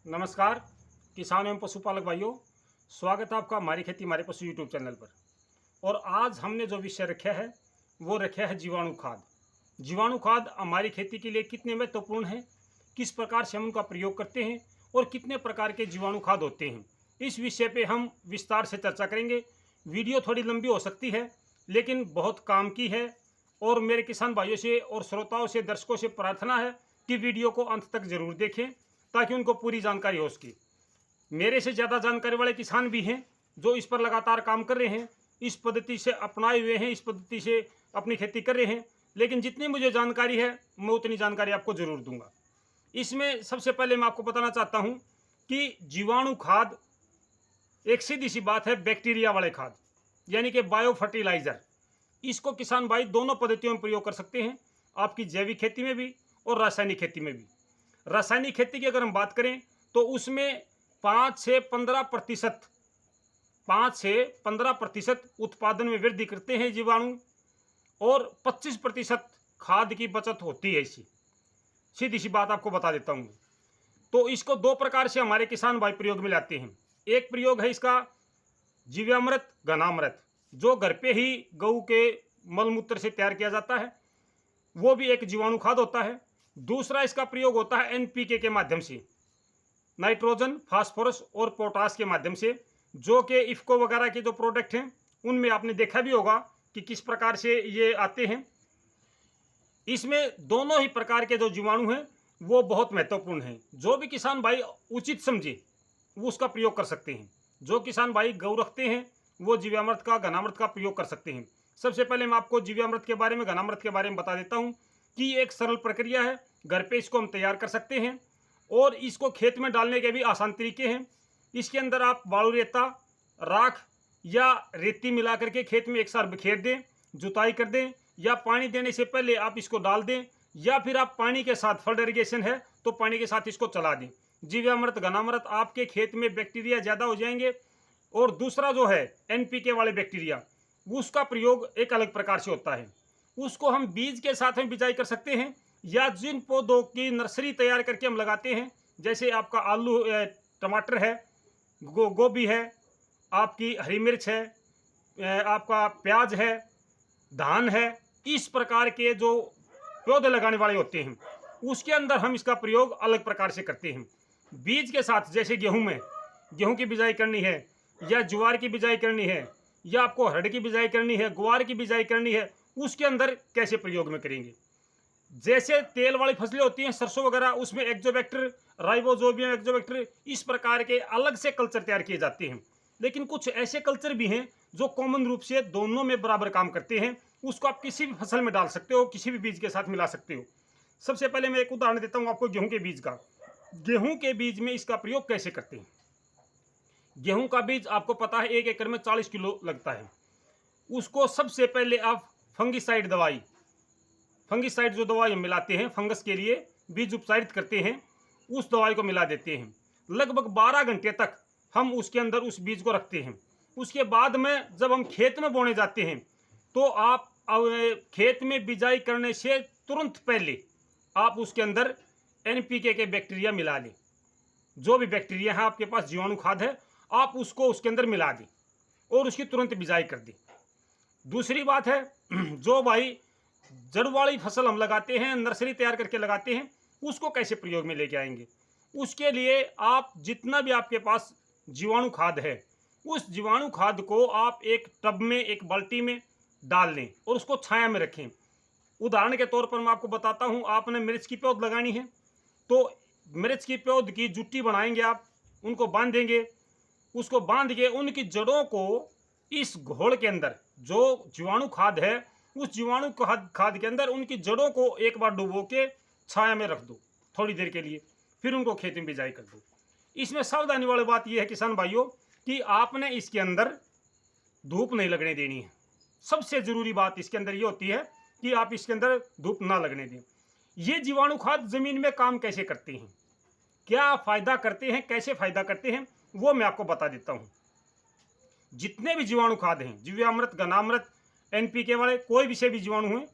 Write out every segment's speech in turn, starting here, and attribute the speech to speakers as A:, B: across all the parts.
A: नमस्कार किसान एवं पशुपालक भाइयों, स्वागत है आपका हमारी खेती हमारे पशु यूट्यूब चैनल पर। और आज हमने जो विषय रखा है वो रखा है जीवाणु खाद। जीवाणु खाद हमारी खेती के लिए कितने महत्वपूर्ण है, किस प्रकार से हम उनका प्रयोग करते हैं और कितने प्रकार के जीवाणु खाद होते हैं, इस विषय पे हम विस्तार से चर्चा करेंगे। वीडियो थोड़ी लंबी हो सकती है लेकिन बहुत काम की है। और मेरे किसान भाइयों से और श्रोताओं से, दर्शकों से प्रार्थना है कि वीडियो को अंत तक जरूर देखें ताकि उनको पूरी जानकारी हो सके। मेरे से ज़्यादा जानकारी वाले किसान भी हैं जो इस पर लगातार काम कर रहे हैं, इस पद्धति से अपनाए हुए हैं, इस पद्धति से अपनी खेती कर रहे हैं। लेकिन जितनी मुझे जानकारी है मैं उतनी जानकारी आपको ज़रूर दूंगा। इसमें सबसे पहले मैं आपको बताना चाहता हूं कि जीवाणु खाद एक सीधी सी बात है, बैक्टीरिया वाले खाद यानी कि बायो फर्टिलाइजर। इसको किसान भाई दोनों पद्धतियों में प्रयोग कर सकते हैं, आपकी जैविक खेती में भी और रासायनिक खेती में भी। रासायनिक खेती की अगर हम बात करें तो उसमें 5 से 15% उत्पादन में वृद्धि करते हैं जीवाणु, और 25% खाद की बचत होती है। इसी सीधी सी बात आपको बता देता हूं। तो इसको दो प्रकार से हमारे किसान भाई प्रयोग में लाते हैं। एक प्रयोग है इसका जीवामृत, घनामृत, जो घर पे ही गऊ के मलमूत्र से तैयार किया जाता है, वो भी एक जीवाणु खाद होता है। दूसरा इसका प्रयोग होता है एनपीके के माध्यम से, नाइट्रोजन, फास्फोरस और पोटास के माध्यम से, जो कि इफ्को वगैरह के जो प्रोडक्ट हैं उनमें आपने देखा भी होगा कि किस प्रकार से ये आते हैं। इसमें दोनों ही प्रकार के जो जीवाणु हैं वो बहुत महत्वपूर्ण हैं। जो भी किसान भाई उचित समझे वो उसका प्रयोग कर सकते हैं। जो किसान भाई गौ रखते हैं वो जीवामृत का, घनामृत का प्रयोग कर सकते हैं। सबसे पहले मैं आपको जीवामृत के बारे में, घनामृत के बारे में बता देता हूँ कि एक सरल प्रक्रिया है, घर पे इसको हम तैयार कर सकते हैं और इसको खेत में डालने के भी आसान तरीके हैं। इसके अंदर आप बालू रेता, राख या रेती मिला करके खेत में एक साथ बिखेर दें, जुताई कर दें, या पानी देने से पहले आप इसको डाल दें, या फिर आप पानी के साथ, फल्ड इरिगेशन है तो पानी के साथ इसको चला दें। जीवामृत, घनामृत, आपके खेत में बैक्टीरिया ज़्यादा हो जाएंगे। और दूसरा जो है एनपीके वाले बैक्टीरिया, उसका प्रयोग एक अलग प्रकार से होता है। उसको हम बीज के साथ में बिजाई कर सकते हैं, या जिन पौधों की नर्सरी तैयार करके हम लगाते हैं, जैसे आपका आलू, टमाटर है, गोभी है, आपकी हरी मिर्च है, आपका प्याज है, धान है, इस प्रकार के जो पौधे लगाने वाले होते हैं उसके अंदर हम इसका प्रयोग अलग प्रकार से करते हैं। बीज के साथ, जैसे गेहूं में गेहूं की बिजाई करनी है, या ज्वार की बिजाई करनी है, या आपको हरड़ की बिजाई करनी है, ग्वार की बिजाई करनी है, उसके अंदर कैसे प्रयोग में करेंगे। जैसे तेल वाली फसलें होती हैं, सरसों वगैरह, उसमें एक्जोबैक्टर, राइबोजोबियम एक्जोबैक्टर, इस प्रकार के अलग से कल्चर तैयार किए जाते हैं। लेकिन कुछ ऐसे कल्चर भी हैं जो कॉमन रूप से दोनों में बराबर काम करते हैं। उसको आप किसी भी फसल में डाल सकते हो, किसी भी बीज के साथ मिला सकते हो। सबसे पहले मैं एक उदाहरण देता हूँ आपको गेहूं के बीज का। गेहूं के बीज में इसका प्रयोग कैसे करते हैं। गेहूं का बीज आपको पता है 1 एकड़ में 40 किलो लगता है। उसको सबसे पहले आप फंगिसाइड जो दवाई हम मिलाते हैं फंगस के लिए, बीज उपचारित करते हैं, उस दवाई को मिला देते हैं। लगभग 12 घंटे तक हम उसके अंदर उस बीज को रखते हैं। उसके बाद में जब हम खेत में बोने जाते हैं तो आप खेत में बिजाई करने से तुरंत पहले आप उसके अंदर एनपीके के बैक्टीरिया मिला दें। जो भी बैक्टीरिया है आपके पास, जीवाणु खाद है, आप उसको उसके अंदर मिला दें और उसकी तुरंत बिजाई कर दें। दूसरी बात है, जो भाई जड़ वाली फसल हम लगाते हैं, नर्सरी तैयार करके लगाते हैं, उसको कैसे प्रयोग में लेके आएंगे। उसके लिए आप जितना भी आपके पास जीवाणु खाद है, उस जीवाणु खाद को आप एक टब में, एक बाल्टी में डाल लें और उसको छाया में रखें। उदाहरण के तौर पर मैं आपको बताता हूं, आपने मिर्च की पौध लगानी है तो मिर्च की पौध की जुट्टी बनाएंगे, आप उनको बांधेंगे, उसको बांध के उनकी जड़ों को इस घोल के अंदर, जो जीवाणु खाद है उस जीवाणु खाद के अंदर उनकी जड़ों को एक बार डुबो के छाया में रख दो थोड़ी देर के लिए, फिर उनको खेत में बिजाई कर दो। इसमें सावधानी वाली बात यह है किसान भाइयों कि आपने इसके अंदर धूप नहीं लगने देनी है। सबसे जरूरी बात इसके अंदर ये होती है कि आप इसके अंदर धूप ना लगने दें। ये जीवाणु खाद जमीन में काम कैसे करते हैं, क्या फायदा करते हैं, कैसे फायदा करते हैं, वो मैं आपको बता देता हूं। जितने भी जीवाणु खाद हैं, जीवामृत, घनामृत, एनपीके वाले, कोई भी से भी जीवाणु हैं,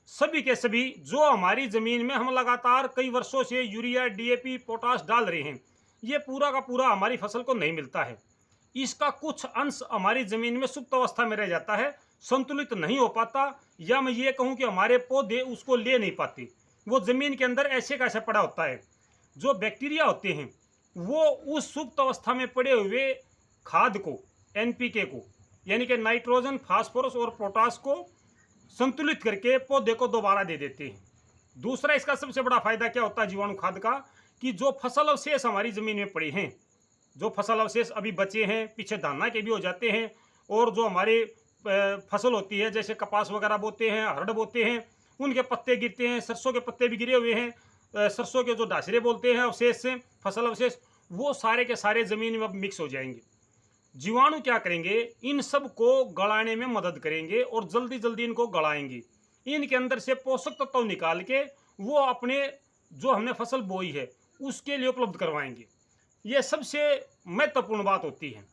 A: सभी के सभी जो हमारी जमीन में हम लगातार कई वर्षों से यूरिया, डीएपी, पोटाश डाल रहे हैं, ये पूरा का पूरा हमारी फसल को नहीं मिलता है। इसका कुछ अंश हमारी ज़मीन में सुप्त अवस्था में रह जाता है, संतुलित नहीं हो पाता, या मैं ये कहूँ कि हमारे पौधे उसको ले नहीं पाते, वो ज़मीन के अंदर ऐसे का ऐसा पड़ा होता है। जो बैक्टीरिया होते हैं वो उस सुप्त अवस्था में पड़े हुए खाद को, एनपीके को, यानी कि नाइट्रोजन, फास्फोरस और पोटास को संतुलित करके पौधे को दोबारा दे देते हैं। दूसरा इसका सबसे बड़ा फायदा क्या होता है जीवाणु खाद का, कि जो फसल अवशेष हमारी ज़मीन में पड़े हैं, जो फसल अवशेष अभी बचे हैं, पीछे दाना के भी हो जाते हैं, और जो हमारे फसल होती है जैसे कपास वगैरह बोते हैं, हरड़ बोते हैं, उनके पत्ते गिरते हैं, सरसों के पत्ते भी गिरे हुए हैं, सरसों के जो डासरे बोलते हैं अवशेष से, फसल अवशेष, वो सारे के सारे ज़मीन में अब मिक्स हो जाएंगे। जीवाणु क्या करेंगे, इन सब को गलाने में मदद करेंगे और जल्दी जल्दी इनको गलाएंगे। इनके अंदर से पोषक तत्व निकाल के वो अपने जो हमने फसल बोई है उसके लिए उपलब्ध करवाएंगे। ये सबसे महत्वपूर्ण बात होती है,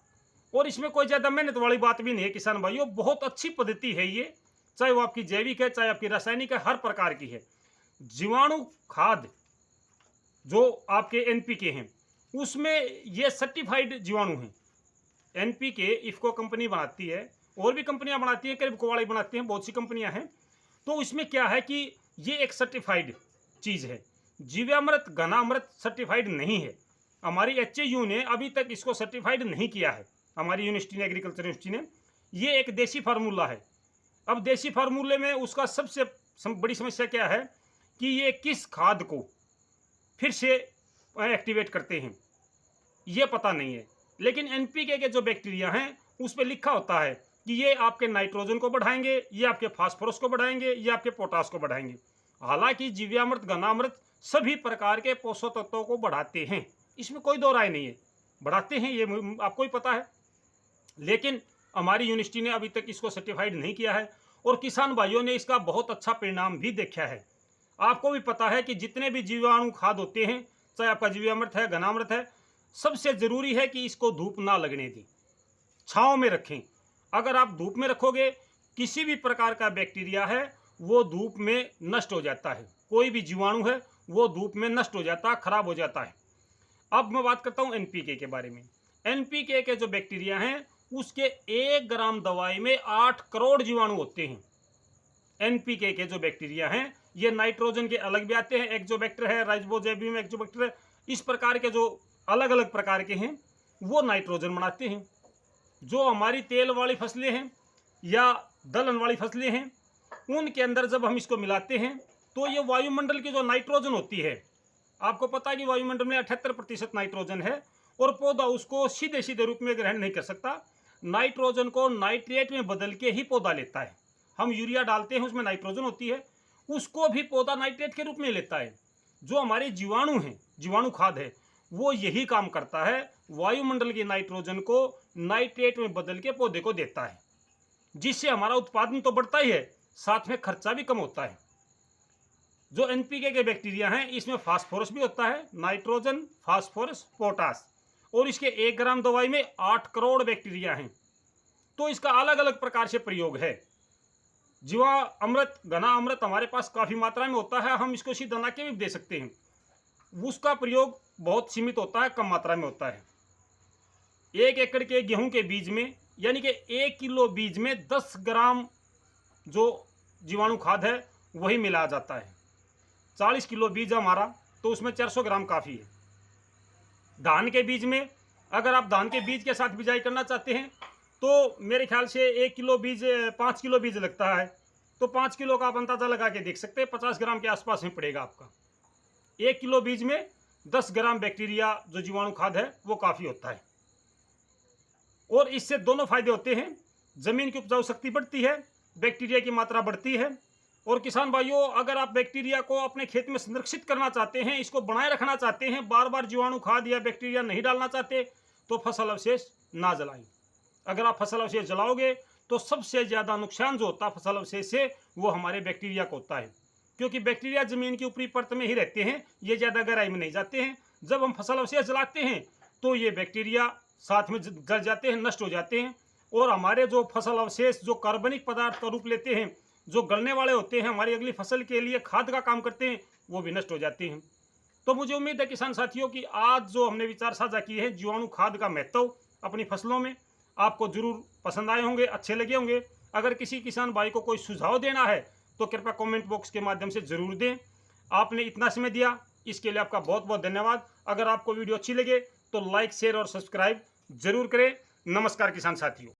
A: और इसमें कोई ज़्यादा मेहनत वाली बात भी नहीं है किसान भाइयों। बहुत अच्छी पद्धति है ये, चाहे वो आपकी जैविक है, चाहे आपकी रासायनिक है, हर प्रकार की है। जीवाणु खाद जो आपके एनपीके हैं उसमें ये सर्टिफाइड जीवाणु हैं। एनपीके इफको कंपनी बनाती है, और भी कंपनियां बनाती हैं, करीब कोवाड़ी बनाती हैं, बहुत सी कंपनियां हैं। तो इसमें क्या है कि ये एक सर्टिफाइड चीज़ है। जीवामृत, घनामृत सर्टिफाइड नहीं है। हमारी एचएयू ने अभी तक इसको सर्टिफाइड नहीं किया है, हमारी यूनिवर्सिटी ने, एग्रीकल्चर यूनिवर्सिटी ने। ये एक देसी फार्मूला है। अब देसी फार्मूले में उसका सबसे बड़ी समस्या क्या है कि ये किस खाद को फिर से एक्टिवेट करते हैं ये पता नहीं है। लेकिन एनपीके के जो बैक्टीरिया हैं उस पर लिखा होता है कि ये आपके नाइट्रोजन को बढ़ाएंगे, ये आपके फास्फोरस को बढ़ाएंगे, ये आपके पोटास को बढ़ाएंगे। हालांकि जीवामृत, घनामृत सभी प्रकार के पोषक तत्वों को बढ़ाते हैं, इसमें कोई दो राय नहीं है, बढ़ाते हैं, ये आपको ही पता है। लेकिन हमारी यूनिवर्सिटी ने अभी तक इसको सर्टिफाइड नहीं किया है, और किसान भाइयों ने इसका बहुत अच्छा परिणाम भी देखा है। आपको भी पता है कि जितने भी जीवाणु खाद होते हैं, चाहे आपका जीवामृत है, घनामृत है, सबसे ज़रूरी है कि इसको धूप ना लगने दें, छाँव में रखें। अगर आप धूप में रखोगे, किसी भी प्रकार का बैक्टीरिया है वो धूप में नष्ट हो जाता है, कोई भी जीवाणु है वो धूप में नष्ट हो जाता है, खराब हो जाता है। अब मैं बात करता हूँ एनपीके के बारे में। एनपीके के जो बैक्टीरिया हैं उसके 1 ग्राम दवाई में 8 करोड़ जीवाणु होते हैं। एनपीके के जो बैक्टीरिया हैं ये नाइट्रोजन के अलग भी आते हैं, एक्जोबैक्टर है, राइजोबियम एक्जोबैक्टर है, इस प्रकार के जो अलग अलग प्रकार के हैं वो नाइट्रोजन बनाते हैं। जो हमारी तेल वाली फसलें हैं या दलहन वाली फसलें हैं उनके अंदर जब हम इसको मिलाते हैं तो ये वायुमंडल की जो नाइट्रोजन होती है, आपको पता है कि वायुमंडल में 78% नाइट्रोजन है, और पौधा उसको सीधे सीधे रूप में ग्रहण नहीं कर सकता। नाइट्रोजन को नाइट्रेट में बदल के ही पौधा लेता है। हम यूरिया डालते हैं उसमें नाइट्रोजन होती है, उसको भी पौधा नाइट्रेट के रूप में लेता है। जो हमारे जीवाणु हैं, जीवाणु खाद है, वो यही काम करता है, वायुमंडल की नाइट्रोजन को नाइट्रेट में बदल के पौधे को देता है, जिससे हमारा उत्पादन तो बढ़ता ही है, साथ में खर्चा भी कम होता है। जो एनपीके के बैक्टीरिया हैं इसमें फास्फोरस भी होता है, नाइट्रोजन, फास्फोरस, पोटास, और इसके 1 ग्राम दवाई में 8 करोड़ बैक्टीरिया हैं। तो इसका अलग अलग प्रकार से प्रयोग है। जीवा अमृत, घना अमृत हमारे पास काफ़ी मात्रा में होता है, हम इसको सीधा के भी दे सकते हैं। उसका प्रयोग बहुत सीमित होता है, कम मात्रा में होता है। 1 एकड़ के गेहूं के बीज में, यानी कि 1 किलो बीज में 10 ग्राम जो जीवाणु खाद है वही मिलाया जाता है। 40 किलो बीज हमारा, तो उसमें 400 ग्राम काफ़ी है। धान के बीज में, अगर आप धान के बीज के साथ बिजाई करना चाहते हैं तो मेरे ख्याल से 1 किलो बीज 5 किलो बीज लगता है, तो 5 किलो का आप अंदाज़ा लगा के देख सकते हैं, 50 ग्राम के आसपास में पड़ेगा आपका। 1 किलो बीज में 10 ग्राम बैक्टीरिया जो जीवाणु खाद है वो काफ़ी होता है। और इससे दोनों फायदे होते हैं, ज़मीन की उपजाऊ शक्ति बढ़ती है, बैक्टीरिया की मात्रा बढ़ती है। और किसान भाइयों, अगर आप बैक्टीरिया को अपने खेत में संरक्षित करना चाहते हैं, इसको बनाए रखना चाहते हैं, बार बार जीवाणु खाद या बैक्टीरिया नहीं डालना चाहते, तो फसल अवशेष ना जलाएं। अगर आप फसल अवशेष जलाओगे तो सबसे ज़्यादा नुकसान जो होता है फसल अवशेष से वो हमारे बैक्टीरिया को होता है, क्योंकि बैक्टीरिया ज़मीन की ऊपरी परत में ही रहते हैं, ये ज़्यादा गहराई में नहीं जाते हैं। जब हम फसल अवशेष जलाते हैं तो ये बैक्टीरिया साथ में जल जाते हैं, नष्ट हो जाते हैं, और हमारे जो फसल अवशेष जो कार्बनिक पदार्थ का रूप लेते हैं, जो गलने वाले होते हैं, हमारी अगली फसल के लिए खाद का काम करते हैं, वो भी नष्ट हो जाते हैं। तो मुझे उम्मीद है किसान साथियों कि आज जो हमने विचार साझा किए हैं जीवाणु खाद का महत्व अपनी फसलों में, आपको जरूर पसंद आए होंगे, अच्छे लगे होंगे। अगर किसी किसान भाई को कोई सुझाव देना है तो कृपया कमेंट बॉक्स के माध्यम से जरूर दें। आपने इतना समय दिया, इसके लिए आपका बहुत बहुत धन्यवाद। अगर आपको वीडियो अच्छी लगे तो लाइक, शेयर और सब्सक्राइब जरूर करें। नमस्कार किसान साथियों।